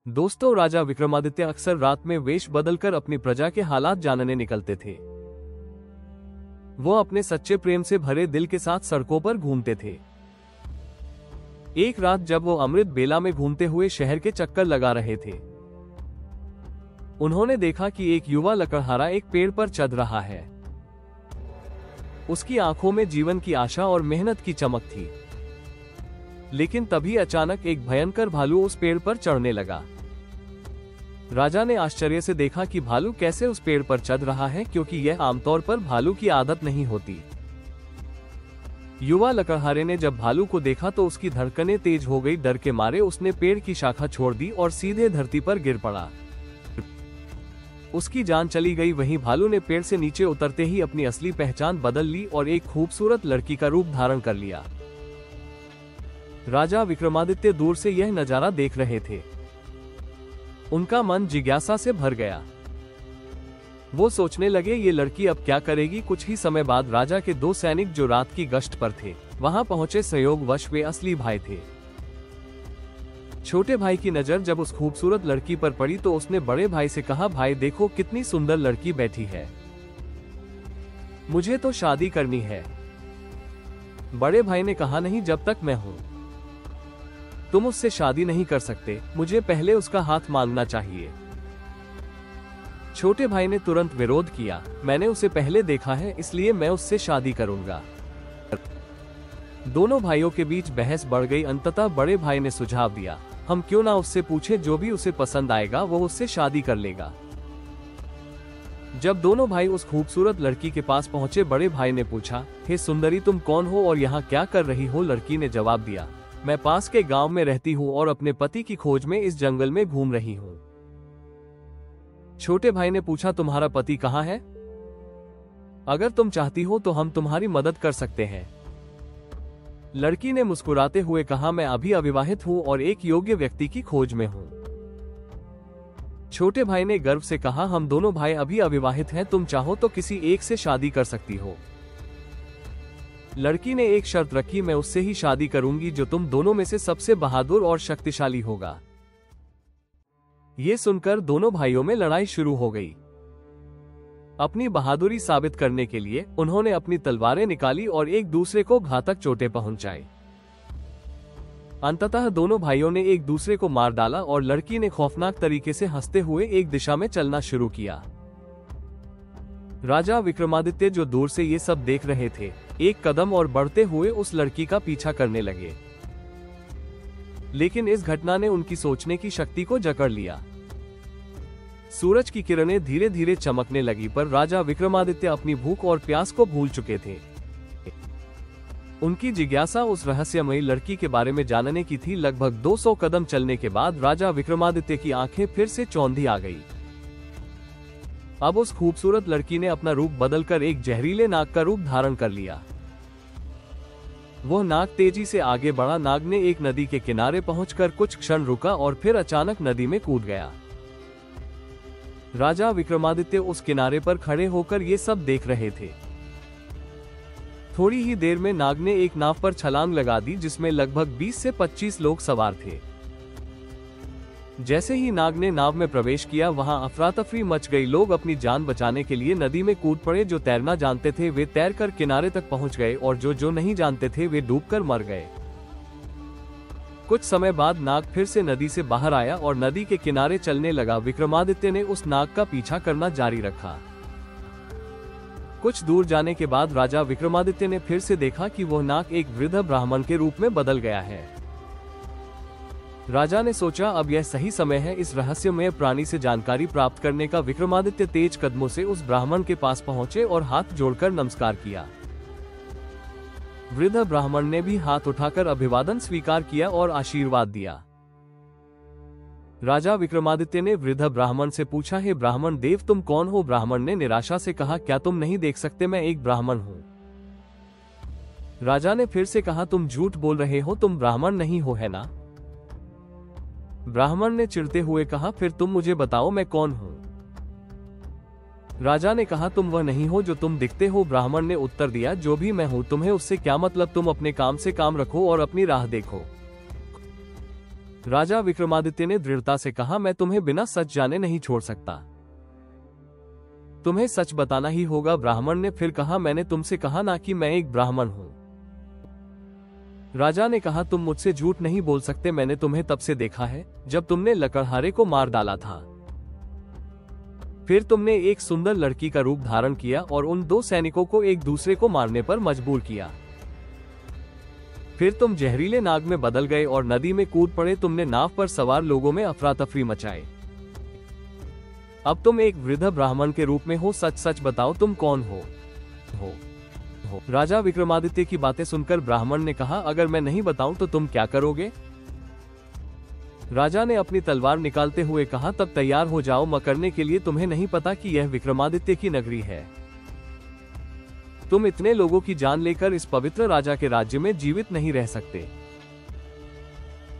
दोस्तों, राजा विक्रमादित्य अक्सर रात में वेश बदलकर अपनी प्रजा के हालात जानने निकलते थे। वो अपने सच्चे प्रेम से भरे दिल के साथ सड़कों पर घूमते थे। एक रात जब वो अमृत बेला में घूमते हुए शहर के चक्कर लगा रहे थे, उन्होंने देखा कि एक युवा लकड़हारा एक पेड़ पर चढ़ रहा है। उसकी आंखों में जीवन की आशा और मेहनत की चमक थी। लेकिन तभी अचानक एक भयंकर भालू उस पेड़ पर चढ़ने लगा। राजा ने आश्चर्य से देखा कि भालू कैसे उस पेड़ पर चढ़ रहा है, क्योंकि यह आमतौर पर भालू की आदत नहीं होती। युवा लकड़हारे ने जब भालू को देखा तो उसकी धड़कनें तेज हो गई। डर के मारे उसने पेड़ की शाखा छोड़ दी और सीधे धरती पर गिर पड़ा। उसकी जान चली गई। वहीं भालू ने पेड़ से नीचे उतरते ही अपनी असली पहचान बदल ली और एक खूबसूरत लड़की का रूप धारण कर लिया। राजा विक्रमादित्य दूर से यह नजारा देख रहे थे। उनका मन जिज्ञासा से भर गया। वो सोचने लगे, ये लड़की अब क्या करेगी। कुछ ही समय बाद राजा के दो सैनिक जो रात की गश्त पर थे वहां पहुंचे। संयोगवश वे असली भाई थे। छोटे भाई की नजर जब उस खूबसूरत लड़की पर पड़ी तो उसने बड़े भाई से कहा, भाई देखो कितनी सुंदर लड़की बैठी है, मुझे तो शादी करनी है। बड़े भाई ने कहा, नहीं, जब तक मैं हूं तुम उससे शादी नहीं कर सकते, मुझे पहले उसका हाथ मांगना चाहिए। छोटे भाई ने तुरंत विरोध किया, मैंने उसे पहले देखा है, इसलिए मैं उससे शादी करूंगा। दोनों भाइयों के बीच बहस बढ़ गई। अंततः बड़े भाई ने सुझाव दिया, हम क्यों ना उससे पूछे, जो भी उसे पसंद आएगा वो उससे शादी कर लेगा। जब दोनों भाई उस खूबसूरत लड़की के पास पहुंचे, बड़े भाई ने पूछा, हे सुंदरी, तुम कौन हो और यहाँ क्या कर रही हो। लड़की ने जवाब दिया, मैं पास के गांव में रहती हूँ और अपने पति की खोज में इस जंगल में घूम रही हूँ। छोटे भाई ने पूछा, तुम्हारा पति कहाँ है? अगर तुम चाहती हो तो हम तुम्हारी मदद कर सकते हैं। लड़की ने मुस्कुराते हुए कहा, मैं अभी अविवाहित हूँ और एक योग्य व्यक्ति की खोज में हूँ। छोटे भाई ने गर्व से कहा, हम दोनों भाई अभी अविवाहित हैं, तुम चाहो तो किसी एक से शादी कर सकती हो। लड़की ने एक शर्त रखी, मैं उससे ही शादी करूंगी जो तुम दोनों में से सबसे बहादुर और शक्तिशाली होगा। ये सुनकर दोनों भाइयों में लड़ाई शुरू हो गई। अपनी बहादुरी साबित करने के लिए उन्होंने अपनी तलवारें निकाली और एक दूसरे को घातक चोटें पहुंचाई। अंततः दोनों भाइयों ने एक दूसरे को मार डाला और लड़की ने खौफनाक तरीके से हंसते हुए एक दिशा में चलना शुरू किया। राजा विक्रमादित्य जो दूर से ये सब देख रहे थे, एक कदम और बढ़ते हुए उस लड़की का पीछा करने लगे। लेकिन इस घटना ने उनकी सोचने की शक्ति को जकड़ लिया। सूरज की किरणें धीरे धीरे चमकने लगी, पर राजा विक्रमादित्य अपनी भूख और प्यास को भूल चुके थे। उनकी जिज्ञासा उस रहस्यमयी लड़की के बारे में जानने की थी। लगभग 200 कदम चलने के बाद राजा विक्रमादित्य की आंखें फिर से चौंधी आ गई। अब उस खूबसूरत लड़की ने अपना रूप बदलकर एक जहरीले नाग का रूप धारण कर लिया। वह नाग तेजी से आगे बढ़ा। नाग ने एक नदी के किनारे पहुंचकर कुछ क्षण रुका और फिर अचानक नदी में कूद गया। राजा विक्रमादित्य उस किनारे पर खड़े होकर ये सब देख रहे थे। थोड़ी ही देर में नाग ने एक नाव पर छलांग लगा दी जिसमें लगभग 20 से 25 लोग सवार थे। जैसे ही नाग ने नाव में प्रवेश किया, वहां अफरा-तफरी मच गई। लोग अपनी जान बचाने के लिए नदी में कूद पड़े। जो तैरना जानते थे वे तैरकर किनारे तक पहुंच गए और जो नहीं जानते थे वे डूबकर मर गए। कुछ समय बाद नाग फिर से नदी से बाहर आया और नदी के किनारे चलने लगा। विक्रमादित्य ने उस नाग का पीछा करना जारी रखा। कुछ दूर जाने के बाद राजा विक्रमादित्य ने फिर से देखा कि वह नाग एक वृद्ध ब्राह्मण के रूप में बदल गया है। राजा ने सोचा, अब यह सही समय है इस रहस्यमय प्राणी से जानकारी प्राप्त करने का। विक्रमादित्य तेज कदमों से उस ब्राह्मण के पास पहुंचे और हाथ जोड़कर नमस्कार किया। वृद्ध ब्राह्मण ने भी हाथ उठाकर अभिवादन स्वीकार किया और आशीर्वाद दिया। राजा विक्रमादित्य ने वृद्ध ब्राह्मण से पूछा, हे ब्राह्मण देव, तुम कौन हो? ब्राह्मण ने निराशा से कहा, क्या तुम नहीं देख सकते, मैं एक ब्राह्मण हूँ। राजा ने फिर से कहा, तुम झूठ बोल रहे हो, तुम ब्राह्मण नहीं हो, है ना? ब्राह्मण ने चिढ़ते हुए कहा, फिर तुम मुझे बताओ मैं कौन हूँ? राजा ने कहा, तुम वह नहीं हो जो तुम दिखते हो। ब्राह्मण ने उत्तर दिया, जो भी मैं हूँ तुम्हें उससे क्या मतलब, तुम अपने काम से काम रखो और अपनी राह देखो। राजा विक्रमादित्य ने दृढ़ता से कहा, मैं तुम्हें बिना सच जाने नहीं छोड़ सकता, तुम्हें सच बताना ही होगा। ब्राह्मण ने फिर कहा, मैंने तुमसे कहा ना कि मैं एक ब्राह्मण हूं। राजा ने कहा, तुम मुझसे झूठ नहीं बोल सकते, मैंने तुम्हें तब से देखा है जब तुमने लकड़हारे को मार डाला था। फिर तुमने एक सुंदर लड़की का रूप धारण किया और उन दो सैनिकों को एक दूसरे को मारने पर मजबूर किया। फिर तुम जहरीले नाग में बदल गए और नदी में कूद पड़े। तुमने नाव पर सवार लोगों में अफरा तफरी मचाई। अब तुम एक वृद्ध ब्राह्मण के रूप में हो, सच सच बताओ तुम कौन हो? राजा विक्रमादित्य की बातें सुनकर ब्राह्मण ने कहा, अगर मैं नहीं बताऊं तो तुम क्या करोगे? राजा ने अपनी तलवार निकालते हुए कहा, तब तैयार हो जाओ मरने के लिए। तुम्हें नहीं पता कि यह विक्रमादित्य की नगरी है। तुम इतने लोगों की जान लेकर इस पवित्र राजा के राज्य में जीवित नहीं रह सकते।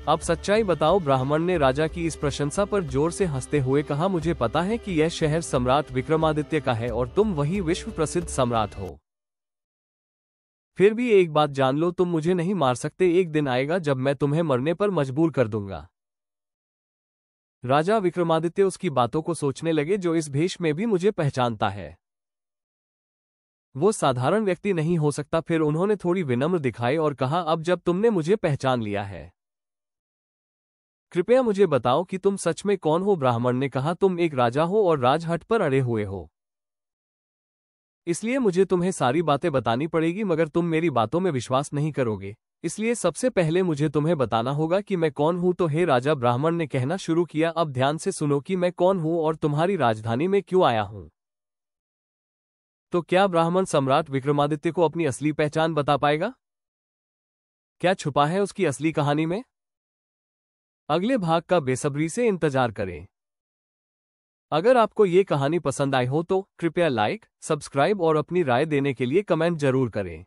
अब सच्चाई बताओ। ब्राह्मण ने राजा की इस प्रशंसा पर जोर से हंसते हुए कहा, मुझे पता है कि यह शहर सम्राट विक्रमादित्य का है और तुम वही विश्व प्रसिद्ध सम्राट हो। फिर भी एक बात जान लो, तुम मुझे नहीं मार सकते। एक दिन आएगा जब मैं तुम्हें मरने पर मजबूर कर दूंगा। राजा विक्रमादित्य उसकी बातों को सोचने लगे, जो इस भेष में भी मुझे पहचानता है वो साधारण व्यक्ति नहीं हो सकता। फिर उन्होंने थोड़ी विनम्र दिखाई और कहा, अब जब तुमने मुझे पहचान लिया है, कृपया मुझे बताओ कि तुम सच में कौन हो? ब्राह्मण ने कहा, तुम एक राजा हो और राजहट पर अड़े हुए हो, इसलिए मुझे तुम्हें सारी बातें बतानी पड़ेगी, मगर तुम मेरी बातों में विश्वास नहीं करोगे। इसलिए सबसे पहले मुझे तुम्हें बताना होगा कि मैं कौन हूं। तो हे राजा, ब्राह्मण ने कहना शुरू किया, अब ध्यान से सुनो कि मैं कौन हूं और तुम्हारी राजधानी में क्यों आया हूं। तो क्या ब्राह्मण सम्राट विक्रमादित्य को अपनी असली पहचान बता पाएगा? क्या छुपा है उसकी असली कहानी में? अगले भाग का बेसब्री से इंतजार करें। अगर आपको ये कहानी पसंद आई हो तो कृपया लाइक, सब्सक्राइब और अपनी राय देने के लिए कमेंट जरूर करें।